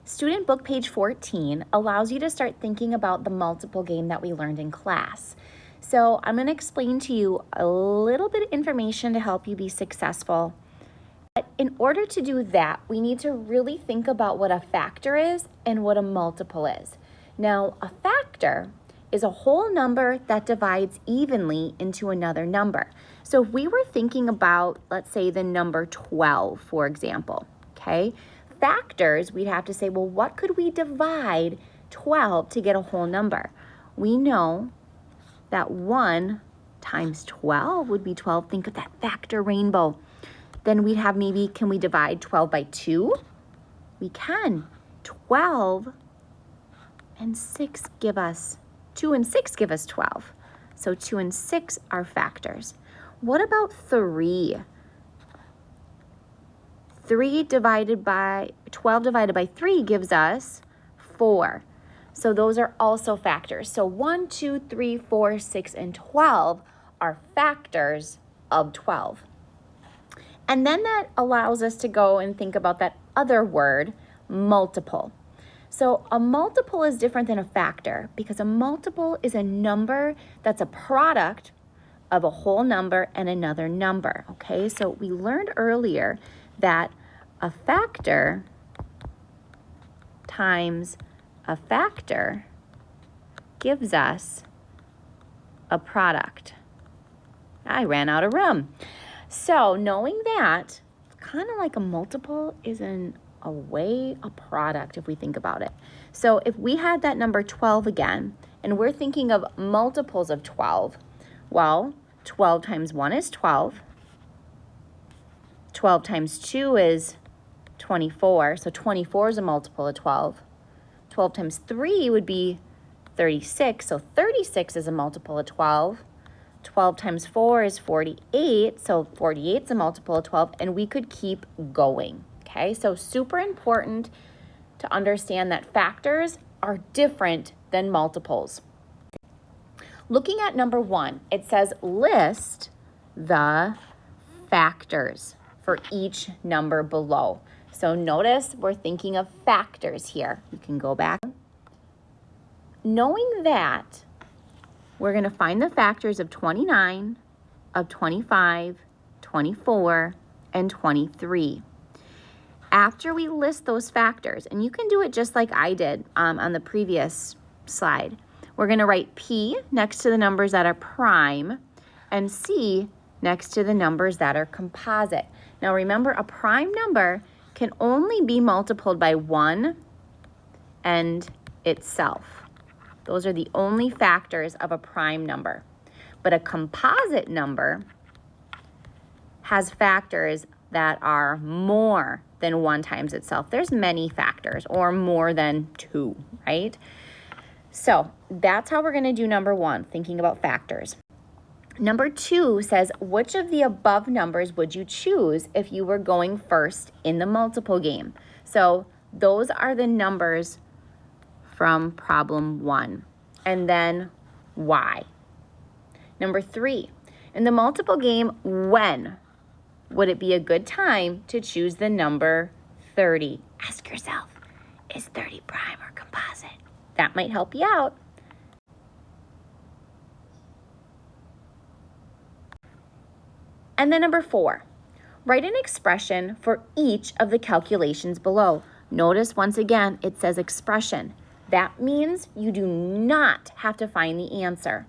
Student book page 14 allows you to start thinking about the multiple game that we learned in class. So I'm going to explain to you a little bit of information to help you be successful. But in order to do that, we need to really think about what a factor is and what a multiple is. Now, a factor is a whole number that divides evenly into another number. So if we were thinking about, let's say, the number 12, for example, okay? Factors, we'd have to say, well, what could we divide 12 to get a whole number? We know that 1 times 12 would be 12. Think of that factor rainbow. Then we'd have maybe, can we divide 12 by 2? We can. 12 and 6 give us, 2 and 6 give us 12. So 2 and 6 are factors. What about 3? 12 divided by 3 gives us 4. So those are also factors. So 1, 2, 3, 4, 6, and 12 are factors of 12. And then that allows us to go and think about that other word, multiple. So a multiple is different than a factor because a multiple is a number that's a product of a whole number and another number, okay? So we learned earlier that a factor times a factor gives us a product. I ran out of room. So knowing that, kind of like a multiple is in a way a product if we think about it. So if we had that number 12 again, and we're thinking of multiples of 12, well, 12 times 1 is 12. 12 times 2 is 24. So 24 is a multiple of 12. 12 times 3 would be 36. So 36 is a multiple of 12. 12 times 4 is 48. So 48 is a multiple of 12. And we could keep going. Okay, so super important to understand that factors are different than multiples. Looking at number 1, it says list the factors for each number below. So notice we're thinking of factors here. You can go back. Knowing that, we're going to find the factors of 29, of 25, 24, and 23. After we list those factors, and you can do it just like I did on the previous slide, we're going to write P next to the numbers that are prime and C next to the numbers that are composite. Now remember, a prime number can only be multiplied by 1 and itself. Those are the only factors of a prime number. But a composite number has factors that are more than 1 times itself. There's many factors, or more than 2, right? So that's how we're going to do number 1, thinking about factors. Number 2 says, which of the above numbers would you choose if you were going first in the multiple game? So those are the numbers from problem 1. And then why? Number 3, in the multiple game, when would it be a good time to choose the number 30? Ask yourself, is 30 prime or composite? That might help you out. And then number 4, write an expression for each of the calculations below. Notice once again, it says expression. That means you do not have to find the answer.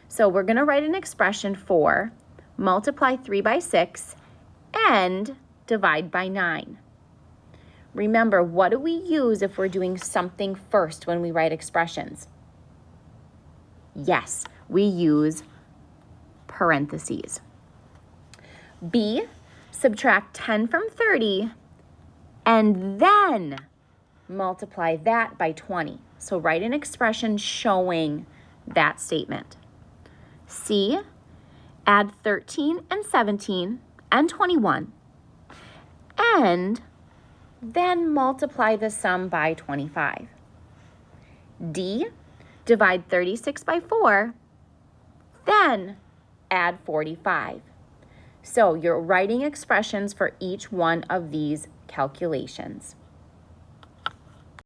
So we're going to write an expression for multiply 3 by 6 and divide by 9. Remember, what do we use if we're doing something first when we write expressions? Yes, we use parentheses. B, subtract 10 from 30 and then multiply that by 20. So write an expression showing that statement. C, add 13 and 17 and 21 and then multiply the sum by 25. D, divide 36 by 4, then add 45. So you're writing expressions for each one of these calculations.